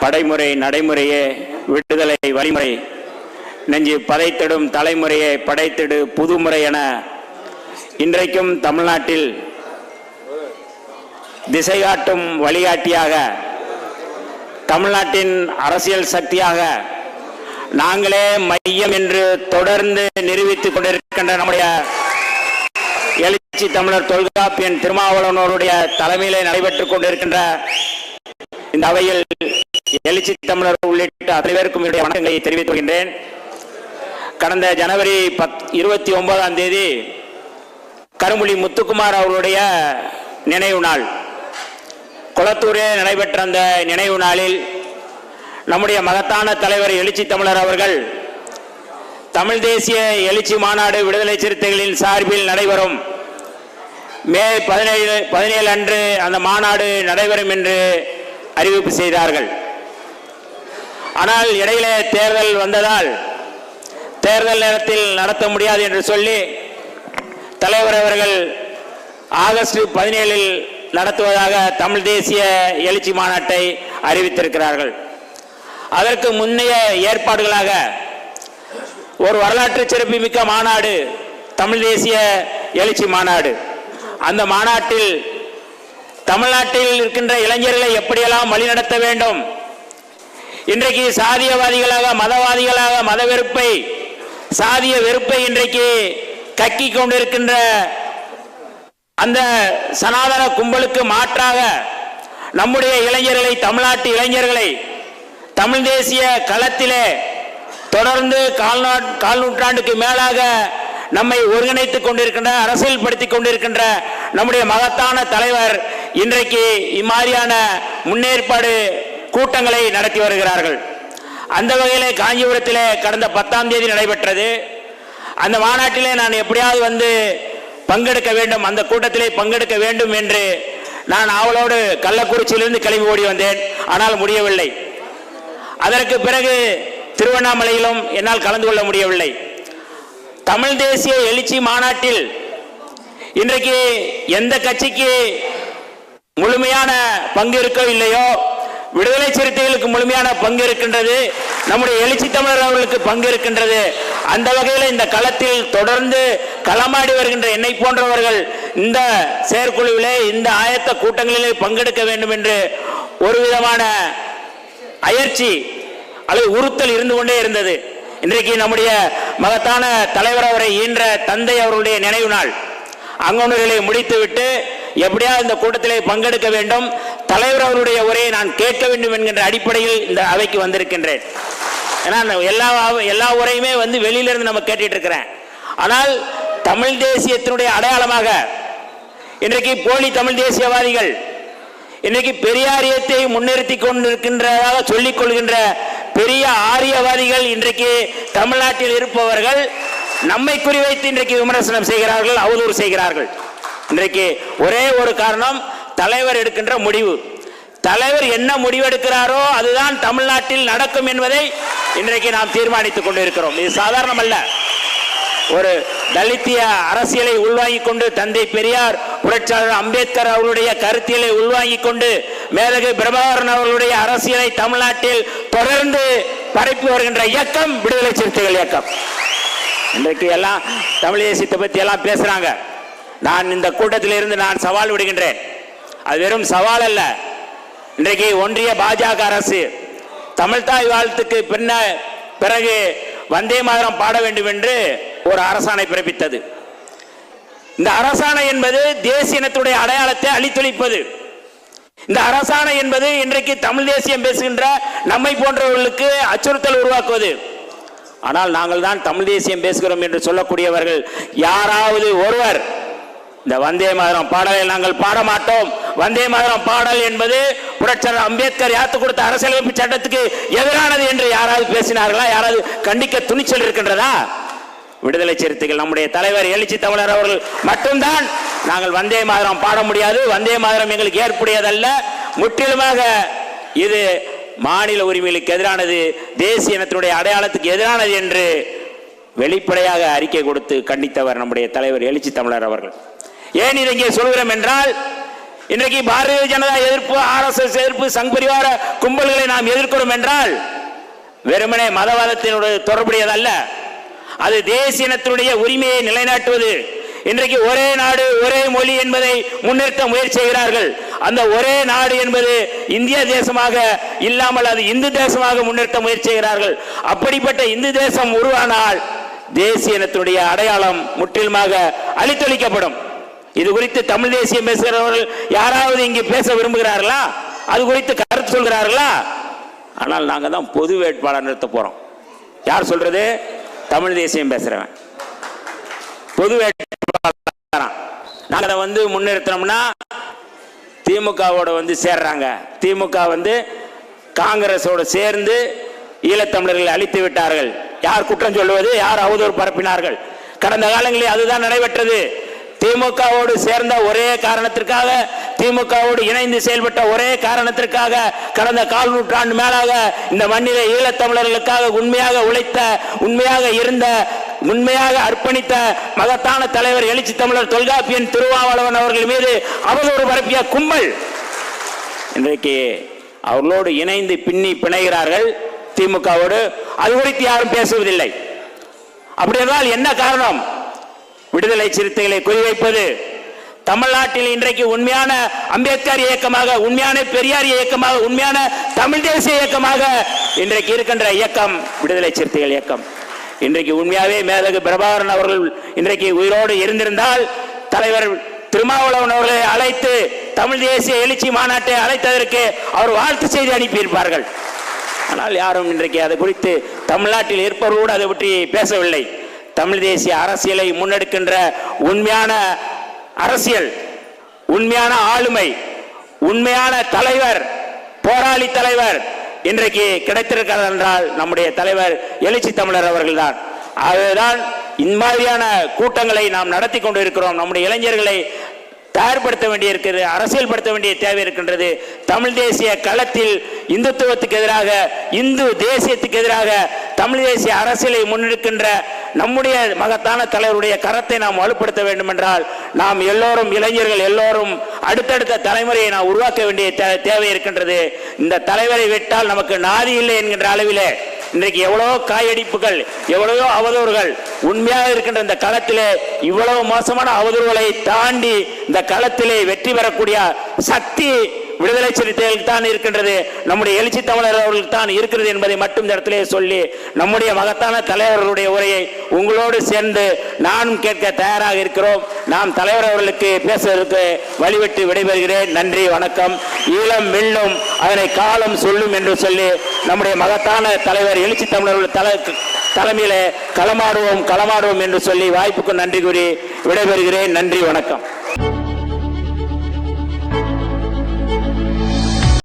படைமுறை நடைமுறையே விடுதலை வழிமுறை, நெஞ்சு பதைத்திடும் தலைமுறையை படைத்திடு புதுமுறை என இன்றைக்கும் தமிழ்நாட்டில் திசை காட்டும் வழிகாட்டியாக, தமிழ்நாட்டின் அரசியல் சக்தியாக நாங்களே மையம் என்று தொடர்ந்து நிரூபித்துக் கொண்டிருக்கின்ற நம்முடைய எழுச்சி தமிழர் தொல்காப்பியன் திருமாவளவனுடைய தலைமையிலே நடைபெற்றுக் கொண்டிருக்கின்ற இந்த அவையில் எழுச்சி தமிழர் உள்ளிட்ட அத்தனை பேருக்கும் என்னுடைய வணக்கங்களை தெரிவித்துக் கொள்கின்றேன். கடந்த ஜனவரி 29ஆம் தேதி கரும்புலி முத்துக்குமார் அவர்களுடைய நினைவு நாள். குளத்தூரில் நடைபெற்ற அந்த நினைவு நாளில் நம்முடைய மகத்தான தலைவர் எழுச்சி தமிழர் அவர்கள் தமிழ் தேசிய எழுச்சி மாநாடு விடுதலை சிறுத்தைகளின் சார்பில் நடைபெறும் மே 17 அன்று அந்த மாநாடு நடைபெறும் என்று அறிவிப்பு செய்தார்கள். ஆனால் இடையிலே தேர்தல் வந்ததால் தேர்தல் நேரத்தில் நடத்த முடியாது என்று சொல்லி தலைவர் அவர்கள் ஆகஸ்ட் 17 நடத்துவதாக தமிழ் தேசிய எழுச்சி மாநாட்டை அறிவித்திருக்கிறார்கள். அதற்கு முன்னைய ஏற்பாடுகளாக ஒரு வரலாற்று சிறப்புமிக்க மாநாடு தமிழ் தேசிய எழுச்சி மாநாடு. அந்த மாநாட்டில் தமிழ்நாட்டில் இருக்கின்ற இளைஞர்களை எப்படியெல்லாம் வழிநடத்த வேண்டும், இன்றைக்கு சாதியவாதிகளாக மதவாதிகளாக மத வெறுப்பை சாதிய வெறுப்பை இன்றைக்கு கக்கி கொண்டிருக்கின்ற அந்த சனாதன கும்பலுக்கு மாற்றாக நம்முடைய இளைஞர்களை, தமிழ்நாட்டு இளைஞர்களை தமிழ் தேசிய களத்திலே தொடர்ந்து கால் நூற்றாண்டுக்கு மேலாக நம்மை ஒருங்கிணைத்துக் கொண்டிருக்கின்ற, அரசியல் படுத்திக் கொண்டிருக்கின்ற நம்முடைய மகத்தான தலைவர் இன்றைக்கு இம்மாதிரியான முன்னேற்பாடு கூட்டங்களை நடத்தி வருகிறார்கள். அந்த வகையிலே காஞ்சிபுரத்திலே கடந்த 10ஆம் தேதி நடைபெற்றது. அந்த மாநாட்டிலே நான் எப்படியாவது வந்து பங்கெடுக்க வேண்டும், அந்த கூட்டத்திலே பங்கெடுக்க வேண்டும் என்று நான் ஆவலோடு கள்ளக்குறிச்சியிலிருந்து கிளம்பி ஓடி வந்தேன். ஆனால் முடியவில்லை. அதற்கு பிறகு திருவண்ணாமலையிலும் என்னால் கலந்து கொள்ள முடியவில்லை. தமிழ் தேசிய எழுச்சி மாநாட்டில் இன்றைக்கு எந்த கட்சிக்கு முழுமையான பங்கு இருக்கோ இல்லையோ, விடுதலை சிறுத்தைகளுக்கு முழுமையான பங்கு இருக்கின்றது, நம்முடைய எழுச்சி தமிழர் அவர்களுக்கு பங்கு இருக்கின்றது. அந்த வகையில் இந்த களத்தில் தொடர்ந்து களமாடி வருகின்ற என்னை போன்றவர்கள் இந்த செயற்குழுவிலே, இந்த ஆயத்த கூட்டங்களிலே பங்கெடுக்க வேண்டும் என்று ஒரு விதமான அயற்சி அல்லது உறுத்தல் இருந்து கொண்டே இருந்தது. இன்றைக்கு நம்முடைய மகத்தான தலைவர் அவரை ஈன்ற தந்தை அவர்களுடைய நினைவு நாள். அங்கொன்றுகளை முடித்துவிட்டு எப்படியாவது இந்த கூட்டத்திலே பங்கெடுக்க வேண்டும், தலைவர் அவருடைய உரையை நான் கேட்க வேண்டும் என்கின்ற அடிப்படையில் இந்த அவைக்கு வந்திருக்கின்றேன். ஏன்னா எல்லா உரையுமே வந்து வெளியிலிருந்து நம்ம கேட்டுட்டு இருக்கிறேன். ஆனால் தமிழ் தேசியத்தினுடைய அடையாளமாக இன்றைக்கு போலி தமிழ் தேசியவாதிகள், இன்றைக்கு பெரியாரியத்தை முன்னிறுத்தி கொண்டிருக்கின்றதாக சொல்லிக் கொள்கின்ற பெரிய ஆரியவாதிகள் இன்றைக்கு தமிழ்நாட்டில் இருப்பவர்கள் நம்மை குறிவைத்து இன்றைக்கு விமர்சனம் செய்கிறார்கள், அவதூறு செய்கிறார்கள். இன்றைக்கு ஒரே ஒரு காரணம், தலைவர் எடுக்கின்ற முடிவு. தலைவர் என்ன முடிவெடுக்கிறாரோ அதுதான் தமிழ்நாட்டில் நடக்கும் என்பதை இன்றைக்கு நாம் தீர்மானித்துக் கொண்டிருக்கிறோம். இது சாதாரணம் அல்ல. ஒரு தலித்திய அரசியலை உள்வாங்கிக் கொண்டு தந்தை பெரியார், புரட்சியாளர் அம்பேத்கர் அவர்களுடைய கருத்தியலை உள்வாங்கிக் கொண்டு மேதகு பிரபாகரன் அவர்களுடைய அரசியலை தமிழ்நாட்டில் தொடர்ந்து பரப்பி வருகின்ற இயக்கம் விடுதலை சிறுத்தைகள் இயக்கம். இன்றைக்கு எல்லாம் தமிழ் தேசியத்தை பற்றி எல்லாம் பேசுறாங்க. நான் இந்த கூட்டத்தில் இருந்து நான் சவால் விடுகின்றேன். அது வெறும் சவால் அல்ல. இன்றைக்கு ஒன்றிய பாஜக அரசு தமிழ்தாய் வாழ்த்துக்கு பிறகு வந்தே மாதரம் பாட வேண்டும் என்று ஒரு அரசாணை பிறப்பித்தது. இந்த அரசாணை என்பது தேசிய இனத்துடைய அடையாளத்தை அழித்தொழிப்பது. இந்த அரசாணை என்பது இன்றைக்கு தமிழ் தேசியம் பேசுகின்ற நம்மை போன்றவர்களுக்கு அச்சுறுத்தல் உருவாக்குவது. ஆனால் நாங்கள் தான் தமிழ் தேசியம் பேசுகிறோம் என்று சொல்லக்கூடியவர்கள் யாராவது ஒருவர் இந்த வந்தே மாதரம் பாடலை நாங்கள் பாட மாட்டோம், வந்தே மாதரம் பாடல் என்பது புரட்சியாளர் அம்பேத்கர் யாத்து கொடுத்த அரசியலமைப்பு சட்டத்துக்கு எதிரானது என்று யாராவது பேசினார்களா? யாராவது கண்டிக்க துணிச்சல் இருக்கின்றதா? விடுதலை சிறுத்தைகள், நம்முடைய தலைவர் எழுச்சி தமிழர் அவர்கள் மட்டும்தான் நாங்கள் வந்தே மாதரம் பாட முடியாது, வந்தே மாதரம் எங்களுக்கு ஏற்புடையதல்ல, முற்றிலுமாக இது மாநில உரிமைகளுக்கு எதிரானது, தேசிய இனத்தினுடைய அடையாளத்துக்கு எதிரானது என்று வெளிப்படையாக அறிக்கை கொடுத்து கண்டித்தவர் நம்முடைய தலைவர் எழுச்சி தமிழர் அவர்கள். ஏன் இதை இங்கே சொல்கிறோம் என்றால், இன்றைக்கு பாரதிய ஜனதா எதிர்ப்பு, RSS எதிர்ப்பு, சங் பரிவார கும்பல்களை நாம் எதிர்க்கிறோம் என்றால் வெறுமனே மதவாதத்தினுடைய தொடர்புடையதல்ல. அது தேசிய இனத்தினுடைய உரிமையை நிலைநாட்டுவது. இன்றைக்கு ஒரே நாடு ஒரே மொழி என்பதை முன்னிறுத்த முயற்சி செய்கிறார்கள். அந்த ஒரே நாடு என்பது இந்திய தேசமாக இல்லாமல் அது இந்து தேசமாக முன்னிறுத்த முயற்சி செய்கிறார்கள். அப்படிப்பட்ட இந்து தேசம் உருவானால் தேசிய இனத்தினுடைய அடையாளம் முற்றிலுமாக அழித்தொழிக்கப்படும். இது குறித்து தமிழ் தேசியம் பேசுகிறவர்கள் யாராவது இங்கு பேச விரும்புகிறார்களா? அது குறித்து கருத்து சொல்கிறார்களா? ஆனால் நாங்க தான் பொது வேட்பாளர் நிறுத்த போறோம். யார் சொல்றது? தமிழ் தேசியம் பேசுறவன் பொது வேட்பாளர். நாங்க அதை முன்னிறுத்தோம்னா திமுகவோட சேர்றாங்க. திமுக காங்கிரஸோட சேர்ந்து ஈழத்தமிழர்களை அழித்து விட்டார்கள். யார் குற்றம் சொல்வது? யார் அவதூறு பரப்பினார்கள்? கடந்த காலங்களில் அதுதான் நடைபெற்றது. திமுகவோடு சேர்ந்த ஒரே காரணத்திற்காக, திமுகவோடு இணைந்து செயல்பட்ட ஒரே காரணத்திற்காக கடந்த 4 நூற்றாண்டு மேலாக இந்த மண்ணிலே ஈழத்தமிழர்களுக்காக உண்மையாக உழைத்த, உண்மையாக இருந்த, உண்மையாக அர்ப்பணித்த மகத்தான தலைவர் எழுச்சி தமிழர் தொல்காப்பியன் திருமாவளவன் அவர்கள் மீது அவதூறு பரப்பிய கும்பல் இன்றைக்கு அவர்களோடு இணைந்து பின்னி பிணைகிறார்கள் திமுகவோடு. அது குறித்து யாரும் பேசுவதில்லை. அப்படி என்றால் என்ன காரணம்? விடுதலை சிறுத்தைகளை குறிவைப்பது. தமிழ்நாட்டில் இன்றைக்கு உண்மையான அம்பேத்கர் இயக்கமாக, உண்மையான பெரியார் இயக்கமாக, உண்மையான தமிழ் தேசிய இயக்கமாக இன்றைக்கு இருக்கின்ற இயக்கம் விடுதலை சிறுத்தைகள் இயக்கம். இன்றைக்கு உண்மையாவே மேதகு பிரபாகரன் அவர்கள் இன்றைக்கு உயிரோடு இருந்திருந்தால் தலைவர் திருமாவளவன் அவர்களை அழைத்து தமிழ் தேசிய எழுச்சி மாநாட்டை அழைத்ததற்கு அவர் வாழ்த்து செய்தி அனுப்பியிருப்பார்கள். ஆனால் யாரும் இன்றைக்கு அது குறித்து தமிழ்நாட்டில் இருப்பவர்களோடு அதை பற்றி பேசவில்லை. தமிழ் தேசிய அரசியலை முன்னெடுக்கின்ற உண்மையான அரசியல், உண்மையான ஆளுமை, உண்மையான தலைவர், போராளி தலைவர் இன்றைக்கு கிடைத்திருக்கிறது என்றால் நம்முடைய தலைவர் எழுச்சி தமிழர் அவர்கள்தான். அதுதான் இந்த மாதிரியான கூட்டங்களை நாம் நடத்தி கொண்டு இருக்கிறோம். நம்முடைய இளைஞர்களை தயார்படுத்த வேண்டியிருக்கிறது, அரசியல்படுத்த வேண்டிய தேவை இருக்கின்றது. தமிழ் தேசிய களத்தில் இந்துத்துவத்துக்கு எதிராக, இந்து தேசியத்துக்கு எதிராக தமிழ் தேசிய அரசியலை முன்னெடுக்கின்ற நம்முடைய மகத்தான தலைவருடைய கரத்தை நாம் வலுப்படுத்த வேண்டும் என்றால் நாம் எல்லோரும், இளைஞர்கள் எல்லோரும் அடுத்தடுத்த தலைமுறையை நாம் உருவாக்க வேண்டிய தேவை இருக்கின்றது. இந்த தலைவரை விட்டால் நமக்கு நாதி இல்லை என்கின்ற அளவிலே இன்றைக்கு எவ்வளவோ காயடிப்புகள், எவ்வளவோ அவதூறுகள் உண்மையாக இருக்கின்ற இந்த களத்திலே இவ்வளவு மோசமான அவதூறுகளை தாண்டி இந்த களத்திலே வெற்றி பெறக்கூடிய சக்தி விடுதலை சிறுத்தைகளுக்கு தான் இருக்கின்றது, நம்முடைய எழுச்சி தமிழர் அவர்களுக்கு தான் இருக்கிறது என்பதை மட்டும் இந்த இடத்திலே சொல்லி நம்முடைய மகத்தான தலைவர்களுடைய உரையை உங்களோடு சேர்ந்து நானும் கேட்க தயாராக இருக்கிறோம். நாம் தலைவர் அவர்களுக்கு பேசுவதற்கு வழிவிட்டு விடைபெறுகிறேன். நன்றி, வணக்கம். ஈழம் வெல்லும், அதனை காலம் சொல்லும் என்று சொல்லி நம்முடைய மகத்தான தலைவர் எழுச்சி தமிழர்கள் தலைமையிலே களமாடுவோம் என்று சொல்லி வாய்ப்புக்கு நன்றி கூறி விடைபெறுகிறேன். நன்றி, வணக்கம்.